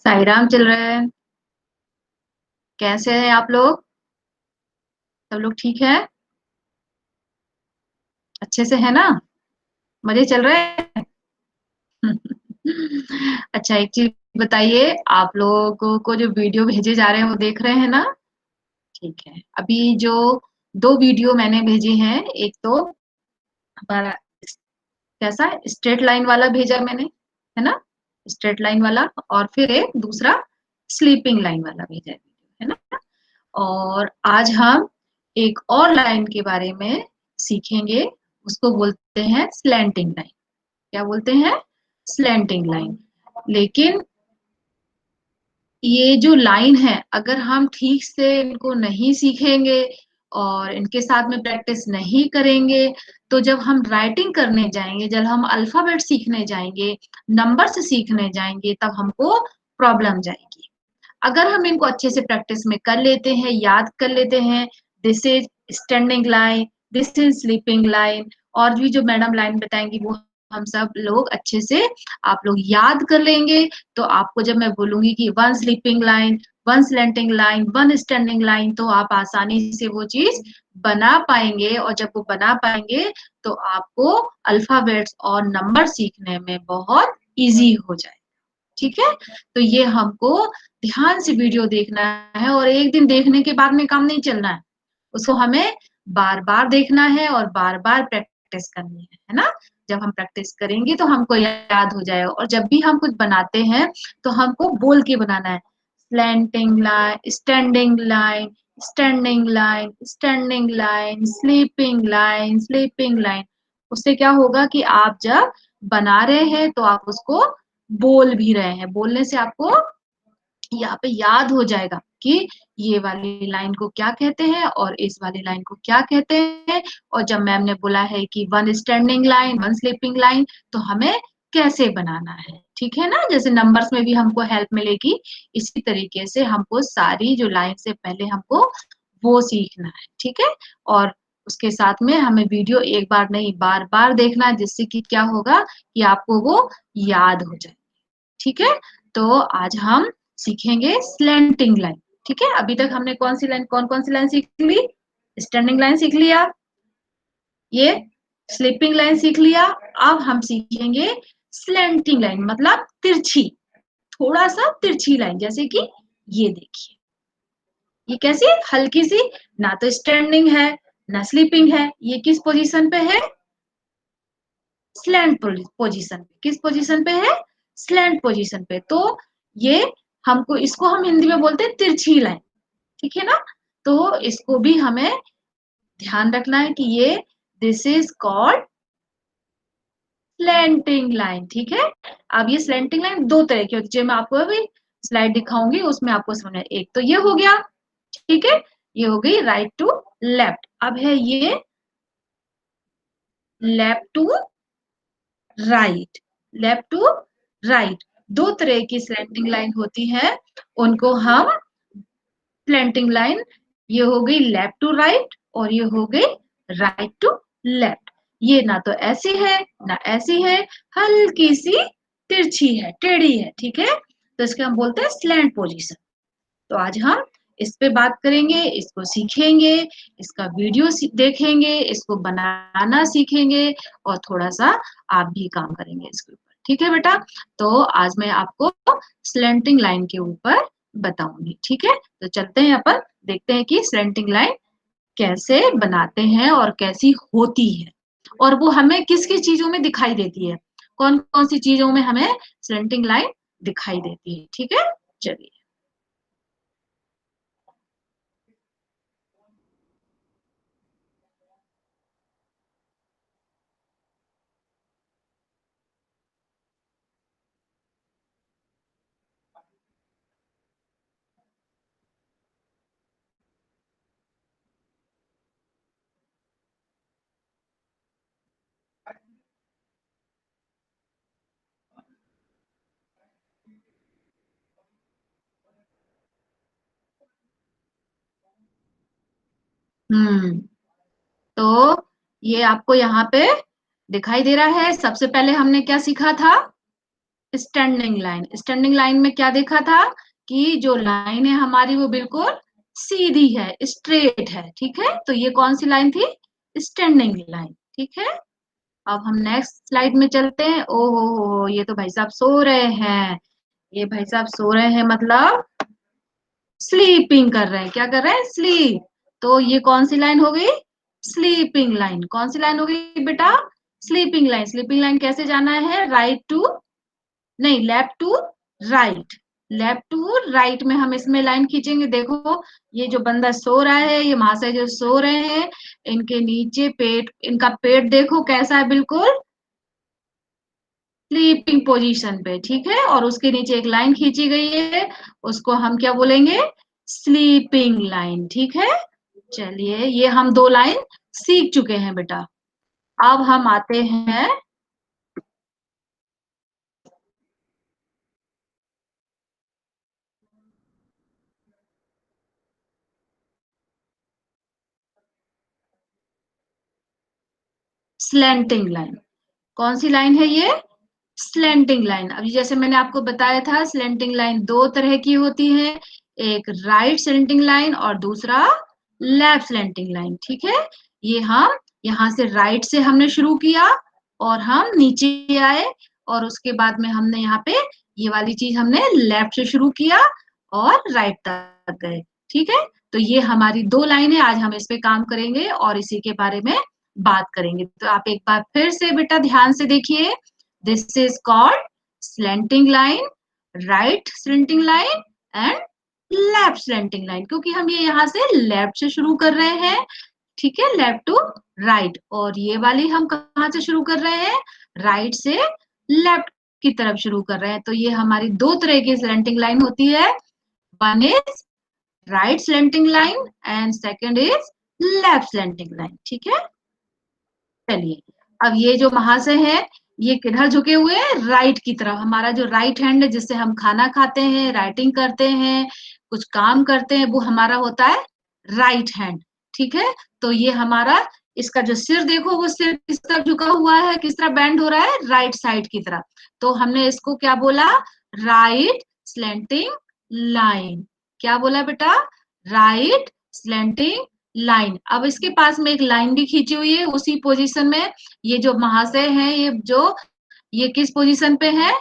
साई राम चल रहा है। कैसे हैं आप लोग? सब लोग ठीक है? अच्छे से है ना? मजे चल रहे हैं। अच्छा, एक चीज बताइए, आप लोगों को जो वीडियो भेजे जा रहे हैं वो देख रहे हैं ना? ठीक है। अभी जो दो वीडियो मैंने भेजे हैं, एक तो हमारा कैसा स्ट्रेट लाइन वाला भेजा मैंने, है ना? स्ट्रेट लाइन वाला। और फिर एक दूसरा स्लीपिंग लाइन वाला भेजा है ना? और आज हम एक और लाइन के बारे में सीखेंगे। उसको बोलते हैं स्लैंटिंग लाइन। क्या बोलते हैं? Slanting line. लेकिन ये जो लाइन है, अगर हम ठीक से इनको नहीं सीखेंगे और इनके साथ में प्रैक्टिस नहीं करेंगे, तो जब हम राइटिंग करने जाएंगे, जब हम अल्फाबेट सीखने जाएंगे, नंबर्स सीखने जाएंगे, तब हमको प्रॉब्लम जाएगी। अगर हम इनको अच्छे से प्रैक्टिस में कर लेते हैं, याद कर लेते हैं, this is standing line, this is sleeping line, और भी जो मैडम लाइन बताएंगी वो हम सब लोग अच्छे से आप लोग याद कर लेंगे। तो आपको जब मैं बोलूंगी कि one sleeping line, one slanting line, one standing line, तो आप आसानी से वो चीज बना पाएंगे। और जब वो बना पाएंगे तो आपको अल्फाबेट्स और नंबर सीखने में बहुत इजी हो जाए। ठीक है? तो ये हमको ध्यान से वीडियो देखना है, और एक दिन देखने के बाद में काम नहीं चलना है। उसको हमें बार-बार देखना है और बार-बार प्रैक्टिस करनी है ना? जब हम प्रैक्टिस करेंगे तो हमको याद हो जाएगा। और जब भी हम कुछ बनाते हैं तो हमको बोल के बनाना है। Slanting line, standing line, standing line, standing line, sleeping line, sleeping line. उससे क्या होगा कि आप जब बना रहे हैं तो आप उसको बोल भी रहे हैं। बोलने से आपको यहाँ पे याद हो जाएगा कि ये वाली लाइन को क्या कहते हैं और इस वाली लाइन को क्या कहते हैं। और जब मैम ने बोला है कि one standing line, one sleeping line, तो हमें कैसे बनाना है। ठीक है ना? जैसे नंबर्स में भी हमको हेल्प मिलेगी, इसी तरीके से हमको सारी जो लाइन से पहले हमको वो सीखना है। ठीक है? और उसके साथ में हमें वीडियो एक बार नहीं बार-बार देखना है, जिससे कि क्या होगा कि आपको वो याद हो जाए। ठीक है? तो आज हम सीखेंगे स्लैंटिंग लाइन। ठीक है? अभी तक हमने कौन-कौन सी लाइन सीख ली? स्टैंडिंग लाइन सीख लिया, ये स्लीपिंग लाइन सीख लिया। अब हम सीखेंगे स्लैंटिंग लाइन, मतलब तिरछी, थोड़ा-सा तिरछी लाइन, जैसे कि ये देखिए। ये कैसी? हल्की सी, ना तो स्टैंडिंग है, ना स्लीपिंग है। ये किस पोजीशन पे है? स्लैंट पोजीशन पे। किस पोजीशन पे है? स्लैंट पोजीशन पे। तो ये हमको, इसको हम हिंदी में बोलते हैं तिरछी लाइन। ठीक है ना? तो इसको भी हमें ध्यान रखना है कि ये this is called slanting line. ठीक है? अब ये स्लैंटिंग लाइन दो तरह की होती है, जो मैं आपको अभी स्लाइड दिखाऊंगी उसमें आपको समझ में। एक तो ये हो गया, ठीक है? ये हो गई राइट टू लेफ्ट। अब है ये left to right, left to right. दो तरह की स्लैंटिंग लाइन होती है, उनको हम स्लैंटिंग लाइन, ये हो गई लेफ्ट टू राइट और ये हो गई राइट टू लेफ्ट। ये ना तो ऐसी है ना ऐसी है, हल्की सी तिरछी है, टेढ़ी है। ठीक है? तो इसके हम बोलते हैं स्लैंट पोजीशन। तो आज हम इस पे बात करेंगे, इसको सीखेंगे, इसका वीडियो देखेंगे, इसको बनाना सीखेंगे, और थोड़ा-सा आप भी काम करेंगे इसके ऊपर। ठीक है बेटा? तो आज मैं आपको स्लैंटिंग लाइन के ऊपर बताऊँगी। ठीक है? तो चलते हैं अपन देखते हैं कि स्लैंटिंग लाइन कैसे बनाते हैं और कैसी होती है, और वो हमें किस-किस चीज़ों में दिखाई देती है। कौन-कौन सी चीज़ों में हमें स्लैंटिंग लाइन दिखाई देती है। ठीक है? चलिए। हुँ। तो ये आपको यहाँ पे दिखाई दे रहा है। सबसे पहले हमने क्या सीखा था? Standing line. स्टैंडिंग लाइन में क्या देखा था कि जो लाइन है हमारी वो बिल्कुल सीधी है, स्ट्रेट है, ठीक है। तो ये कौन सी लाइन थी? स्टैंडिंग लाइन, ठीक है। अब हम नेक्स्ट स्लाइड में चलते हैं। ओ हो, ये तो भाई साहब सो रहे हैं। ये भाई साहब सो रहे हैं मतलब स्लीपिंग कर रहे हैं। क्या कर रहे हैं? स्लीप। तो ये कौन सी लाइन हो गई? Sleeping line. कौन सी लाइन हो गई बेटा? Sleeping line. स्लीपिंग लाइन कैसे जाना है? राइट टू, नहीं, left to right. Left to right में हम इसमें लाइन खींचेंगे। देखो, ये जो बंदा सो रहा है, ये महाशय जो सो रहे हैं, इनके नीचे पेट, इनका पेट देखो कैसा है, बिल्कुल स्लीपिंग पोजीशन पे, ठीक है। और उसके नीचे एक लाइन खींची गई है, उसको हम क्या बोलेंगे? स्लीपिंग लाइन, ठीक है। चलिए, ये हम दो लाइन सीख चुके हैं बेटा। अब हम आते हैं स्लैंटिंग लाइन। कौन सी लाइन है ये? Slanting line. अभी जैसे मैंने आपको बताया था, स्लैंटिंग लाइन दो तरह की होती है, एक राइट स्लैंटिंग लाइन और दूसरा लेफ्ट स्लैंटिंग लाइन, ठीक है। ये हम यहाँ से राइट से हमने शुरू किया और हम नीचे आए, और उसके बाद में हमने यहाँ पे ये वाली चीज हमने लेफ्ट से शुरू किया और राइट तक गए, ठीक है। तो ये हमारी दो लाइन है, आज हम इस पे काम करेंगे और इसी के बारे में बात करेंगे। तो आप एक बार फिर से बेटा ध्यान से देखिए। This is called slanting line, right slanting line and left slanting line, क्योंकि हम ये यहाँ से लेफ्ट से शुरू कर रहे हैं, ठीक है, लेफ्ट टू राइट। और ये वाली हम कहाँ से शुरू कर रहे हैं? राइट से लेफ्ट की तरफ शुरू कर रहे हैं। तो ये हमारी दो तरह की स्लैंटिंग लाइन होती है। One is right slanting line and second is left slanting line, ठीक है। चलिए, अब ये जो महाशय है, ये किधर झुके हुए हैं? राइट की तरफ। हमारा जो राइट हैंड है, जिससे हम खाना खाते हैं, राइटिंग करते हैं, कुछ काम करते हैं, वो हमारा होता है राइट हैंड, ठीक है। तो ये हमारा, इसका जो सिर देखो, वो सिर किस तरफ झुका हुआ है, किस तरह बैंड हो रहा है? राइट साइड की तरफ। तो हमने इसको क्या बोला? Right slanting line. क्या बोला बेटा? Right slanting line. अब इसके पास में एक लाइन भी खींची हुई है उसी पोजीशन में। ये जो महाशय है, ये किस पोजीशन पे है?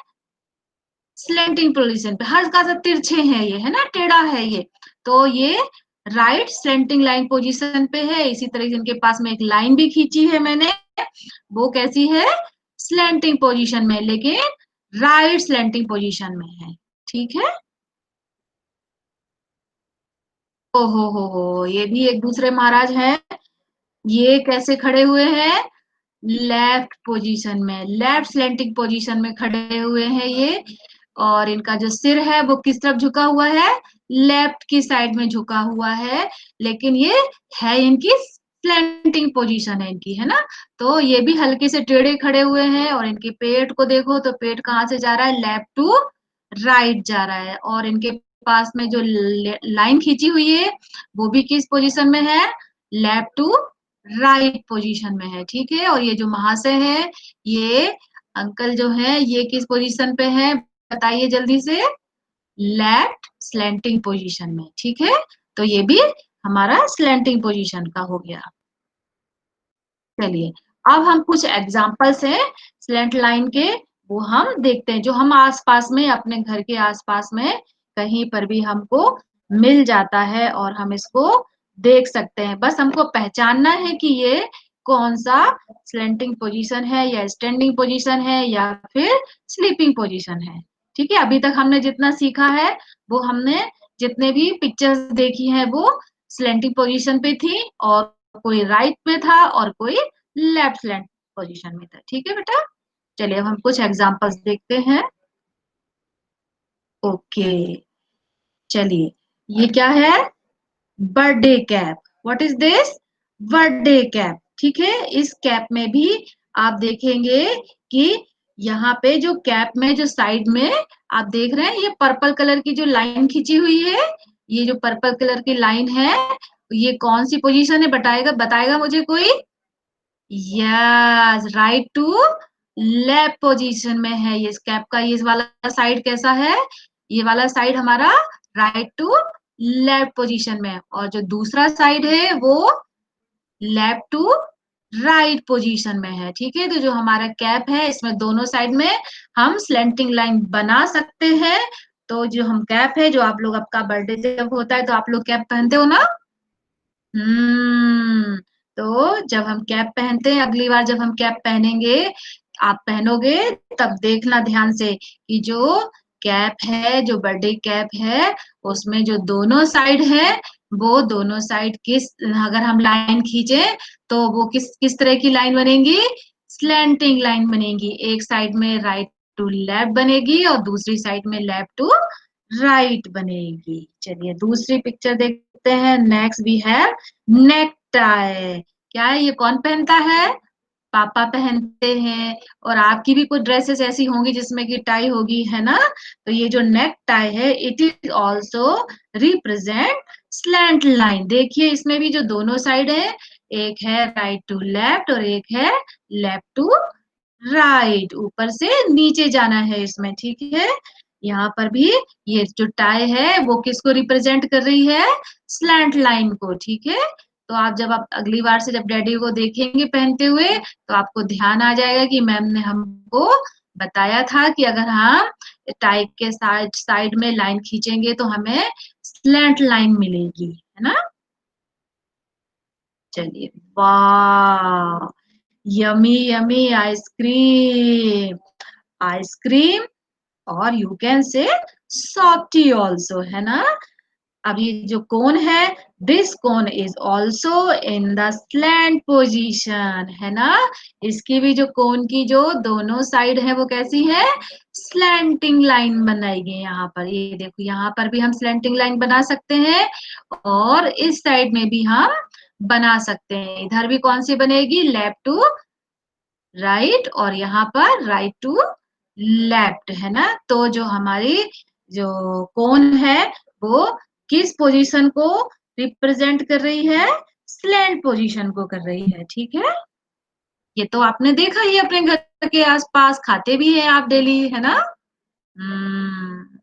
स्लैंटिंग पोजीशन पे। हल्का सा तिरछे है ये, है ना, टेढ़ा है ये। तो ये राइट स्लैंटिंग लाइन पोजीशन पे है। इसी तरह से इनके पास में एक लाइन भी खींची है मैंने, वो कैसी है? स्लैंटिंग पोजीशन में, लेकिन राइट स्लैंटिंग पोजीशन में है, ठीक है। ओ हो, ये भी एक दूसरे महाराज हैं। ये कैसे खड़े हुए हैं? लेफ्ट पोजीशन में, लेफ्ट स्लैंटिंग पोजीशन में खड़े हुए हैं ये। और इनका जो सिर है वो किस तरफ झुका हुआ है? लेफ्ट की साइड में झुका हुआ है। लेकिन ये है इनकी स्लैंटिंग पोजीशन है इनकी, है ना। तो ये भी हल्के से टेढ़े खड़े हुए हैं। और इनके पेट को देखो, तो पेट कहाँ से जा रहा है? लेफ्ट टू राइट जा रहा है। और इनके पास में जो लाइन खींची हुई है, वो भी किस पोजीशन में है? लेफ्ट टू राइट पोजीशन में है, ठीक है। और ये जो महाशय है, ये अंकल जो है, ये किस पोजीशन पे है? बताइए जल्दी से। लेफ्ट स्लैंटिंग पोजीशन में, ठीक है। तो ये भी हमारा स्लैंटिंग पोजीशन का हो गया। चलिए, अब हम कुछ एग्जांपल्स हैं स्लैंट लाइन के, वो हम देखते हैं, जो हम आसपास में, अपने घर के आसपास में कहीं पर भी हमको मिल जाता है और हम इसको देख सकते हैं। बस हमको पहचानना है कि ये कौन सा स्लैंटिंग पोजीशन है, या स्टैंडिंग पोजीशन है, या फिर स्लीपिंग पोजीशन है, ठीक है। अभी तक हमने जितना सीखा है, वो हमने जितने भी पिक्चर्स देखी हैं, वो स्लैंटिंग पोजीशन पे थी, और कोई राइट में था और कोई लेफ्ट स्लैंट पोजीशन में था, ठीक है बेटा। चलिए, अब हम कुछ एग्जांपल्स देखते हैं। ओके, चलिए, ये क्या है? Birthday cap. What is this? Birthday cap, ठीक है। इस कैप में भी आप देखेंगे कि यहाँ पे जो कैप में जो साइड में आप देख रहे हैं, ये पर्पल कलर की जो लाइन खींची हुई है, ये जो पर्पल कलर की लाइन है, ये कौन सी पोजीशन है? बताएगा बताएगा मुझे कोई? Yes, right to left position में है। ये कैप का ये वाला साइड कैसा है? ये वाला साइड हमारा राइट टू लेफ्ट पोजीशन में है, और जो दूसरा साइड है वो लेफ्ट टू राइट पोजीशन में है। ठीक है, तो जो हमारा कैप है इसमें दोनों साइड में हम स्लेंटिंग लाइन बना सकते हैं। तो जो हम कैप है, जो आप लोग, आपका बर्थडे जब होता है तो आप लोग कैप पहनते हो ना? हम्म। तो जब हम कैप पहनते हैं, अगली बार जब हम कैप पहनेंगे, आप पहनोगे, तब देखना ध्यान से कि जो कैप है, जो बर्थडे कैप है, उसमें जो दोनों साइड है, वो दोनों साइड किस, अगर हम लाइन खींचे तो वो किस किस तरह की लाइन बनेगी? स्लैंटिंग लाइन बनेगी। एक साइड में राइट टू लेफ्ट बनेगी और दूसरी साइड में लेफ्ट टू राइट बनेगी। चलिए दूसरी पिक्चर देखते हैं। Next we have necktie. क्या है ये? कौन पहनता है? पापा पहनते हैं। और आपकी भी कुछ ड्रेसेस ऐसी होंगी जिसमें कि टाई होगी, है ना? तो ये जो नेक टाई है, it is also represent slant line. देखिए इसमें भी जो दोनों साइड है, एक है राइट टू लेफ्ट और एक है लेफ्ट टू राइट, ऊपर से नीचे जाना है इसमें। ठीक है, यहाँ पर भी ये जो टाई है वो किसको रिप्रेजेंट कर रही है? स्लैंट लाइन को। ठीक है, तो आप जब आप अगली बार से जब डैडी को देखेंगे पहनते हुए, तो आपको ध्यान आ जाएगा कि मैम ने हमको बताया था कि अगर हम टाई के साइड साइड में लाइन खींचेंगे तो हमें स्लैंट लाइन मिलेगी, है ना? चलिए, वाह, यमी यमी आइसक्रीम। आइसक्रीम, और you can say softy also, है ना? अब ये जो कोन है, this cone is also in the slant position, है ना? इसकी भी जो कोन की जो दोनों साइड है वो कैसी है? स्लैंटिंग लाइन बनाई गई। यहाँ पर ये देखो, यहाँ पर भी हम स्लैंटिंग लाइन बना सकते हैं, और इस साइड में भी हम बना सकते हैं। इधर भी कौन सी बनेगी? लेफ्ट टू राइट, और यहाँ पर राइट टू लेफ्ट, है ना? तो जो हमारी जो कोन है वो किस पोजीशन को रिप्रेजेंट कर रही है? स्लैंट पोजीशन को कर रही है। ठीक है, ये तो आपने देखा ही अपने घर के आसपास, खाते भी हैं आप डेली, है ना? हम्म।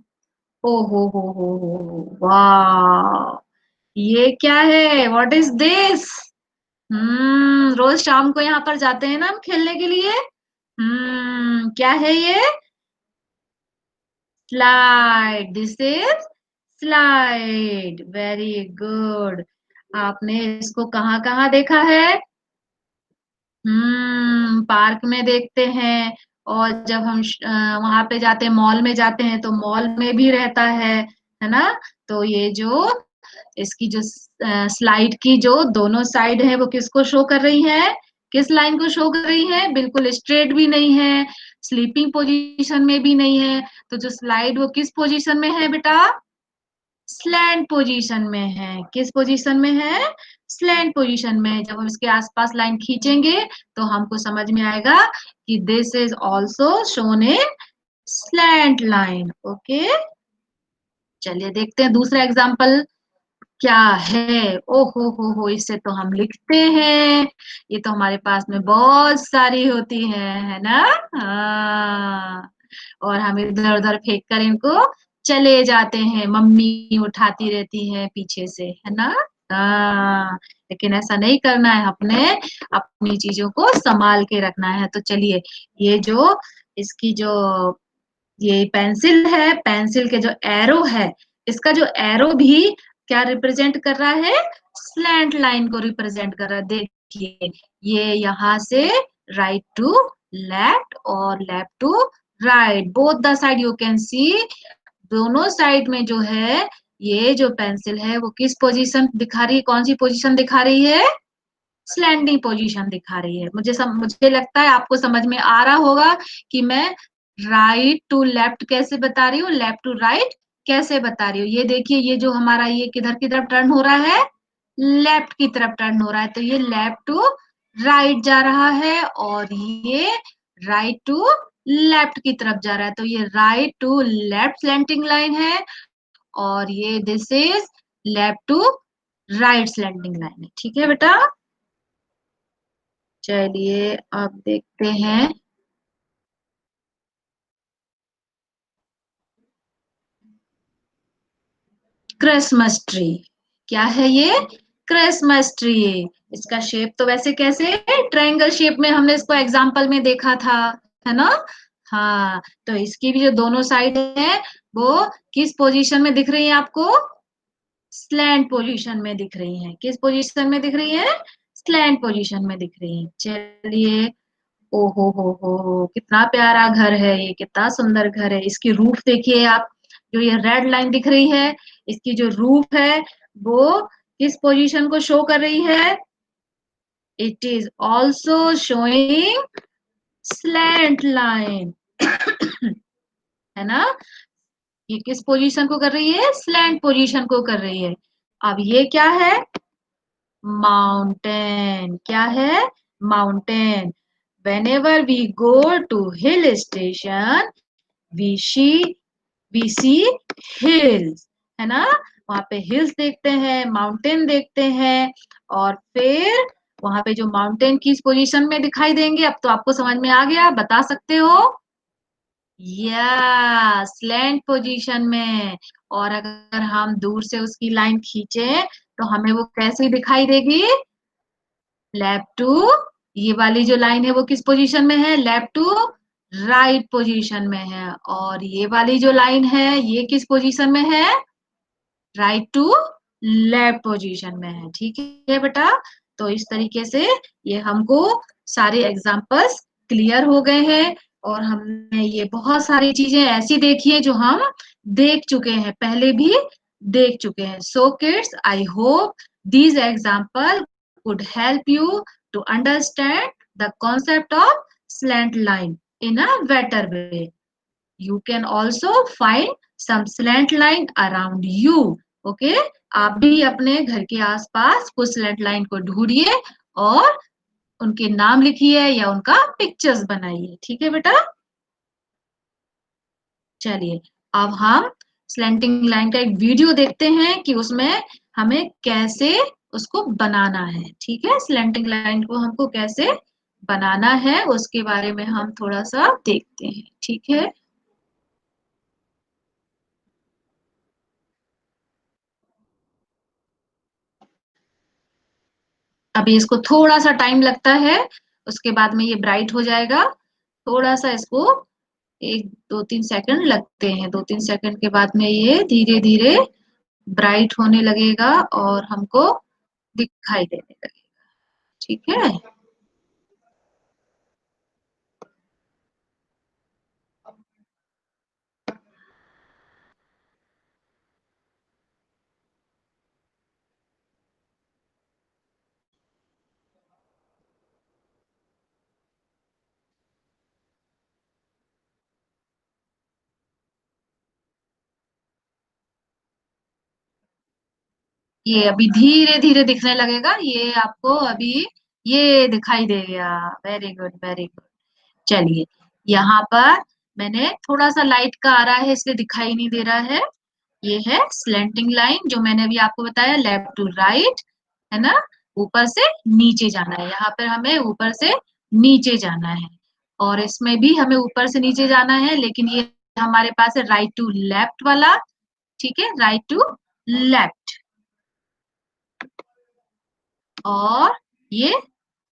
ओ वाह, ये क्या है? What is this? रोज शाम को यहाँ पर जाते हैं ना हम खेलने के लिए। क्या है ये? Slide, this is slide. Very good. आपने इसको कहाँ कहाँ देखा है? पार्क में देखते हैं, और जब हम वहां पे जाते हैं, मॉल में जाते हैं, तो मॉल में भी रहता है ना? तो ये जो इसकी जो स्लाइड की जो दोनों साइड है वो किसको शो कर रही है? किस लाइन को शो कर रही है? बिल्कुल स्ट्रेट भी नहीं है, स्लीपिंग पोजीशन में भी नहीं है। तो जो स्लाइड वो किस पोजीशन में है बेटा? स्लैंट पोजीशन में है। किस पोजीशन में है? स्लैंट पोजीशन में। जब हम इसके आसपास लाइन खींचेंगे तो हमको समझ में आएगा कि this is also shown in slant line. Okay, चलिए देखते हैं दूसरा एग्जाम्पल क्या है। ओ हो, इससे तो हम लिखते हैं। ये तो हमारे पास में बहुत सारी होती है ना? हाँ, और हम इधर उधर फेंक कर इनको चले जाते हैं, मम्मी उठाती रहती है पीछे से, है ना? हाँ, लेकिन ऐसा नहीं करना है, अपने अपनी चीजों को संभाल के रखना है। तो चलिए, ये जो इसकी जो ये पेंसिल है, पेंसिल के जो एरो है, इसका जो एरो भी क्या रिप्रेजेंट कर रहा है? स्लैंट लाइन को रिप्रेजेंट कर रहा है। देखिए, ये यहाँ से राइट टू लेफ्ट और left to right, both the side you can see, दोनों साइड में जो है ये जो पेंसिल है वो किस पोजीशन दिखा रही है? कौन सी पोजीशन दिखा रही है? स्लैंडिंग पोजीशन दिखा रही है। मुझे लगता है आपको समझ में आ रहा होगा कि मैं राइट टू लेफ्ट कैसे बता रही हूँ, लेफ्ट टू राइट कैसे बता रही हूँ। ये देखिए, ये जो हमारा ये किधर की तरफ टर्न हो रहा है? लेफ्ट की तरफ टर्न हो रहा है, तो ये लेफ्ट टू राइट जा रहा है, और ये राइट टू लेफ्ट की तरफ जा रहा है। तो ये right to left slanting line है, और ये this is left to right slanting line है। ठीक है बेटा, चलिए अब देखते हैं। Christmas tree. क्या है ये? Christmas tree. इसका शेप तो वैसे कैसे ट्रायंगल शेप में हमने इसको एग्जाम्पल में देखा था, है ना? हाँ, तो इसकी भी जो दोनों साइड है वो किस पोजीशन में दिख रही है आपको? स्लैंट पोजीशन में दिख रही है। किस पोजीशन में दिख रही है? स्लैंट पोजीशन में दिख रही है। चलिए, ओ हो, कितना प्यारा घर है ये, कितना सुंदर घर है। इसकी रूफ देखिए आप, जो ये रेड लाइन दिख रही है, इसकी जो रूफ है वो किस पोजीशन को शो कर रही है? It is also showing slant line. है ना? ये किस पोजीशन को कर रही है? स्लैंट पोजीशन को कर रही है। अब ये क्या है? माउंटेन। क्या है? Mountain. whenever we go to hill station we see hills, है ना? वहां पे हिल्स देखते हैं, माउंटेन देखते हैं, और फिर वहां पे जो माउंटेन किस पोजीशन में दिखाई देंगे, अब तो आपको समझ में आ गया, बता सकते हो? या स्लैंट पोजीशन में। और अगर हम दूर से उसकी लाइन खींचे तो हमें वो कैसे दिखाई देगी? लेफ्ट टू, ये वाली जो लाइन है वो किस पोजीशन में है? लेफ्ट टू राइट पोजीशन में है। और ये वाली जो लाइन है ये किस पोजीशन में है? राइट टू लेफ्ट पोजीशन में है। ठीक है बेटा? तो इस तरीके से ये हमको सारे एग्जांपल्स क्लियर हो गए हैं, और हमने ये बहुत सारी चीजें ऐसी देखी है जो हम देख चुके हैं, पहले भी देख चुके हैं। So kids, I hope these example could help you to understand the concept of slant line in a better way. You can also find some slant line around you. Okay? आप भी अपने घर के आसपास कुछ स्लैंट लाइन को ढूंढिए और उनके नाम लिखिए या उनका पिक्चर्स बनाइए। ठीक है बेटा? चलिए, अब हम स्लैंटिंग लाइन का एक वीडियो देखते हैं कि उसमें हमें कैसे उसको बनाना है। ठीक है? स्लैंटिंग लाइन को हमको कैसे बनाना है उसके बारे में हम थोड़ा सा देखते हैं। ठीक है? अभी इसको थोड़ा सा टाइम लगता है, उसके बाद में ये ब्राइट हो जाएगा। थोड़ा सा इसको 1-2-3 सेकंड लगते हैं। 2-3 सेकंड के बाद में ये धीरे धीरे ब्राइट होने लगेगा और हमको दिखाई देने लगेगा। ठीक है? ये अभी धीरे धीरे दिखने लगेगा, ये आपको अभी ये दिखाई दे गया। Very good, very good. चलिए, यहाँ पर मैंने थोड़ा सा लाइट का आ रहा है इसलिए दिखाई नहीं दे रहा है। ये है स्लेंटिंग लाइन जो मैंने अभी आपको बताया, लेफ्ट टू राइट, है ना? ऊपर से नीचे जाना है, यहाँ पर हमें ऊपर से नीचे जाना है। और इसमें भी हमें ऊपर से नीचे जाना है, लेकिन ये हमारे पास है राइट टू लेफ्ट वाला। ठीक है? Right to left. और ये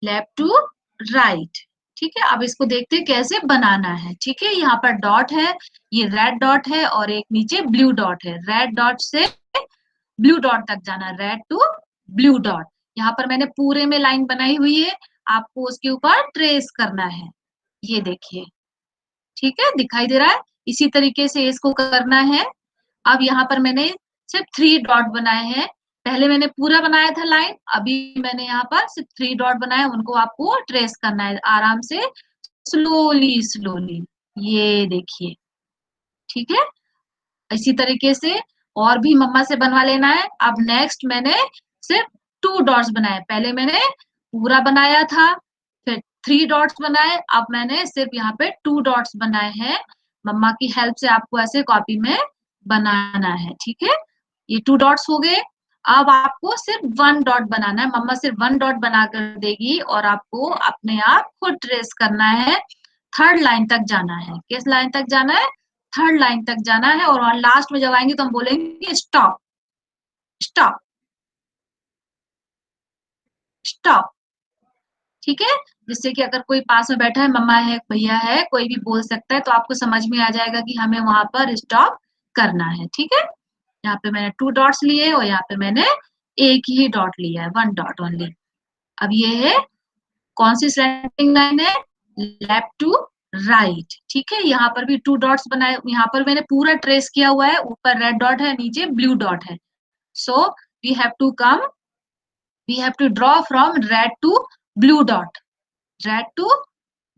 लेफ्ट टू राइट। ठीक है? अब इसको देखते हैं कैसे बनाना है। ठीक है? यहाँ पर डॉट है, ये रेड डॉट है और एक नीचे ब्लू डॉट है। रेड डॉट से ब्लू डॉट तक जाना, रेड टू ब्लू डॉट। यहाँ पर मैंने पूरे में लाइन बनाई हुई है, आपको उसके ऊपर ट्रेस करना है। ये देखिए, ठीक है? दिखाई दे रहा है? इसी तरीके से इसको करना है। अब यहाँ पर मैंने सिर्फ 3 डॉट बनाए हैं। पहले मैंने पूरा बनाया था लाइन, अभी मैंने यहाँ पर सिर्फ 3 डॉट बनाए, उनको आपको ट्रेस करना है आराम से, स्लोली स्लोली। ये देखिए, ठीक है? इसी तरीके से और भी मम्मा से बनवा लेना है। अब नेक्स्ट मैंने सिर्फ 2 डॉट्स बनाए, पहले मैंने पूरा बनाया था, फिर 3 डॉट्स बनाए, अब मैंने सिर्फ यहाँ पे 2 डॉट्स बनाए हैं। मम्मा की हेल्प से आपको ऐसे कॉपी में बनाना है। ठीक है? ये 2 डॉट्स हो गए। अब आपको सिर्फ 1 डॉट बनाना है, मम्मा सिर्फ 1 डॉट बना कर देगी और आपको अपने आप खुद ट्रेस करना है। थर्ड लाइन तक जाना है। किस लाइन तक जाना है? थर्ड लाइन तक जाना है, और लास्ट में जब आएंगे तो हम बोलेंगे स्टॉप। Stop, stop. ठीक है, जिससे कि अगर कोई पास में बैठा है, मम्मा है, भैया है, कोई भी बोल सकता है, तो आपको समझ में आ जाएगा कि हमें वहां पर स्टॉप करना है। ठीक है, यहाँ पे मैंने 2 डॉट्स लिए और यहाँ पे मैंने एक ही डॉट लिया है, 1 डॉट ओनली। अब ये है, कौन सी स्लैंटिंग लाइन है? Left to right. ठीक है, यहाँ पर भी 2 डॉट्स बनाए, यहाँ पर मैंने पूरा ट्रेस किया हुआ है, ऊपर रेड डॉट है, नीचे ब्लू डॉट है। So we have to come, we have to draw from red to blue dot, red to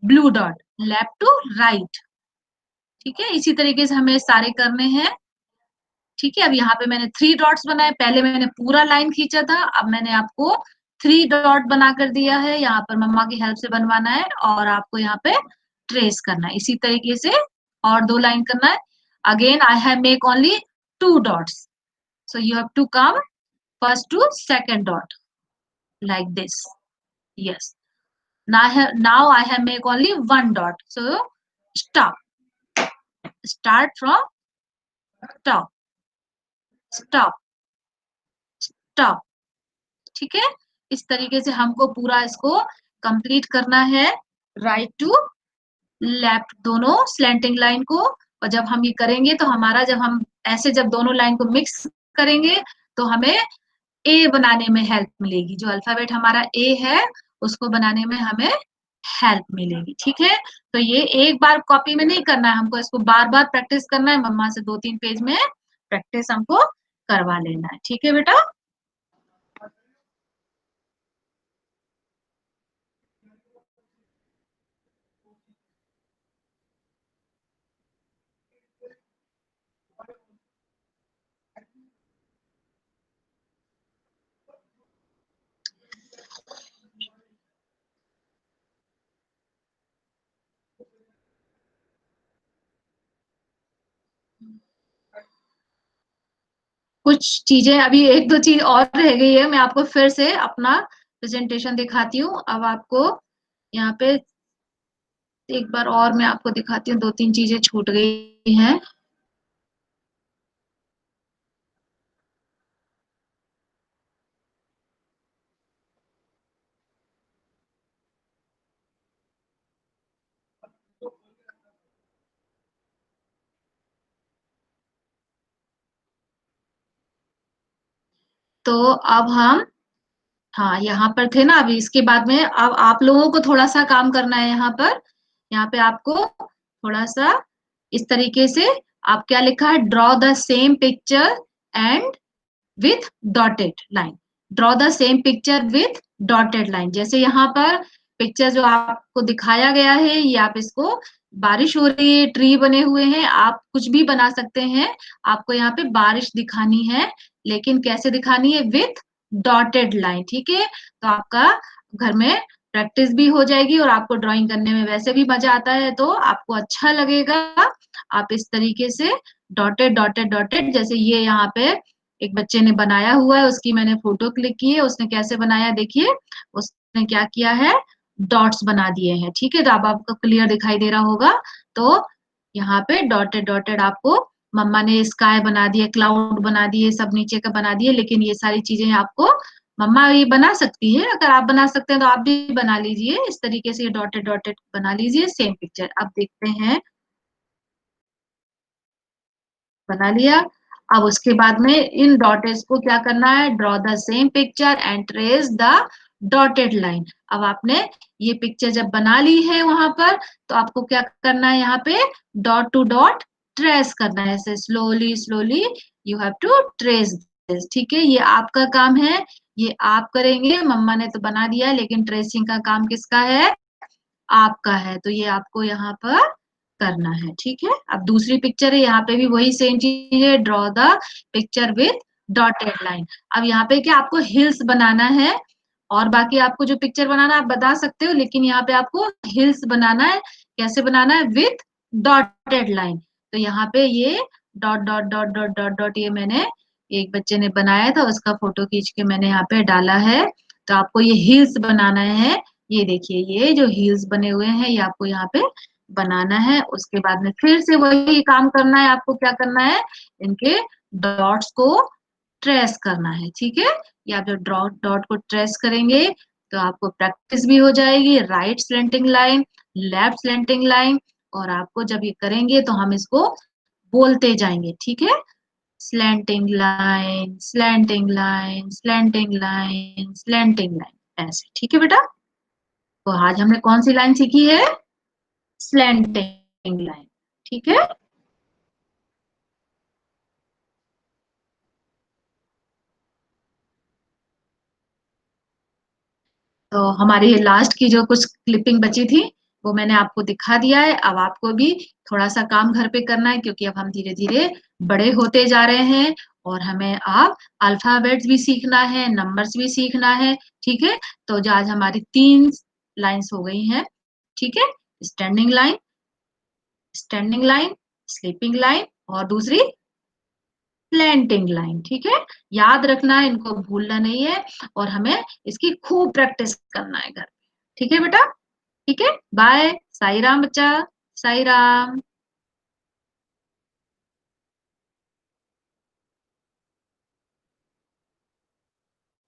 blue dot, left to right. ठीक है, इसी तरीके से हमें सारे करने हैं। ठीक है, अब यहाँ पे मैंने 3 डॉट्स बनाए, पहले मैंने पूरा लाइन खींचा था, अब मैंने आपको 3 डॉट बना कर दिया है, यहाँ पर मम्मा की हेल्प से बनवाना है और आपको यहाँ पे ट्रेस करना है। इसी तरीके से और 2 लाइन करना है। Again I have make only 2 dots, so you have to come first to second dot like this. Yes, now I have make only 1 dot, so stop, start from top, stop, stop। ठीक है, इस तरीके से हमको पूरा इसको complete करना है, राइट टू लेफ्ट दोनों स्लैंटिंग लाइन को। और जब हम ये करेंगे तो हमारा, जब हम ऐसे जब दोनों लाइन को मिक्स करेंगे तो हमें ए बनाने में हेल्प मिलेगी, जो अल्फाबेट हमारा ए है उसको बनाने में हमें हेल्प मिलेगी। ठीक है, तो ये एक बार कॉपी में नहीं करना है, हमको इसको बार बार प्रैक्टिस करना है, मम्मा से 2-3 पेज में प्रैक्टिस हमको करवा लेना है। ठीक है बेटा, कुछ चीजें अभी, 1-2 चीज और रह गई है, मैं आपको फिर से अपना प्रेजेंटेशन दिखाती हूँ। अब आपको यहाँ पे एक बार और मैं आपको दिखाती हूँ, 2-3 चीजें छूट गई हैं। तो अब हम, हाँ यहाँ पर थे ना, अभी इसके बाद में अब आप लोगों को थोड़ा सा काम करना है यहाँ पर। यहाँ पे आपको थोड़ा सा इस तरीके से, आप क्या लिखा है, draw the same picture and with dotted line, draw the same picture with dotted line. जैसे यहाँ पर पिक्चर जो आपको दिखाया गया है, ये आप इसको, बारिश हो रही है, ट्री बने हुए हैं, आप कुछ भी बना सकते हैं। आपको यहाँ पे बारिश दिखानी है, लेकिन कैसे दिखानी है? With dotted line. ठीक है, तो आपका घर में प्रैक्टिस भी हो जाएगी और आपको ड्राइंग करने में वैसे भी मजा आता है, तो आपको अच्छा लगेगा। आप इस तरीके से डॉटेड डॉटेड डॉटेड, जैसे ये यहाँ पे एक बच्चे ने बनाया हुआ है, उसकी मैंने फोटो क्लिक की है, उसने कैसे बनाया देखिए, उसने क्या किया है, डॉट्स बना दिए हैं। ठीक है, तो अब आपको क्लियर दिखाई दे रहा होगा। तो यहाँ पे डॉटेड डॉटेड, आपको मम्मा ने स्काई बना दिए, क्लाउड बना दिए, सब नीचे का बना दिए, लेकिन ये सारी चीजें आपको मम्मा ये बना सकती है। अगर आप बना सकते हैं तो आप भी बना लीजिए, इस तरीके से डॉटेड डॉटेड बना लीजिए सेम पिक्चर। अब देखते हैं, बना लिया। अब उसके बाद में इन डॉटेड्स को क्या करना है, draw the same picture and trace the dotted line. अब आपने ये पिक्चर जब बना ली है वहां पर, तो आपको क्या करना है, यहाँ पे डॉट टू डॉट ट्रेस करना है, ऐसे slowly slowly you have to trace this. ठीक है, ये आपका काम है, ये आप करेंगे, मम्मा ने तो बना दिया है, लेकिन ट्रेसिंग का काम किसका है? आपका है, तो ये आपको यहाँ पर करना है। ठीक है, अब दूसरी पिक्चर है, यहाँ पे भी वही सेम चीज है, draw the picture with dotted line. अब यहाँ पे क्या आपको हिल्स बनाना है, और बाकी आपको जो पिक्चर बनाना है आप बता सकते हो, लेकिन यहाँ पे आपको हिल्स बनाना है। कैसे बनाना है? With dotted line. तो यहाँ पे ये dot dot dot dot dot dot, ये मैंने, एक बच्चे ने बनाया था, उसका फोटो खींच के मैंने यहाँ पे डाला है। तो आपको ये हिल्स बनाना है, ये देखिए, ये जो हील्स बने हुए हैं, ये आपको यहाँ पे बनाना है। उसके बाद में फिर से वही काम करना है, आपको क्या करना है, इनके डॉट्स को ट्रेस करना है, ठीक है? ये आप जब डॉट डॉट को ट्रेस करेंगे तो आपको प्रैक्टिस भी हो जाएगी, right slanting line, left slanting line, और आपको जब ये करेंगे तो हम इसको बोलते जाएंगे, ठीक है? Slanting line, slanting line, slanting line, slanting line, ऐसे, ठीक है बेटा? तो आज हमने कौन सी लाइन सीखी है? स्लैंटिंग लाइन, ठीक है? तो हमारी ये लास्ट की जो कुछ क्लिपिंग बची थी वो मैंने आपको दिखा दिया है। अब आपको भी थोड़ा सा काम घर पे करना है, क्योंकि अब हम धीरे धीरे बड़े होते जा रहे हैं और हमें अब अल्फाबेट्स भी सीखना है, नंबर्स भी सीखना है, ठीक है? तो जो आज हमारी 3 लाइंस हो गई हैं, ठीक है? Standing line, standing line, sleeping line, और दूसरी स्लैंटिंग लाइन, ठीक है? याद रखना है, इनको भूलना नहीं है, और हमें इसकी खूब प्रैक्टिस करना है घर पे, ठीक है बेटा? ठीक है, बाय। साई राम बच्चा, साई राम।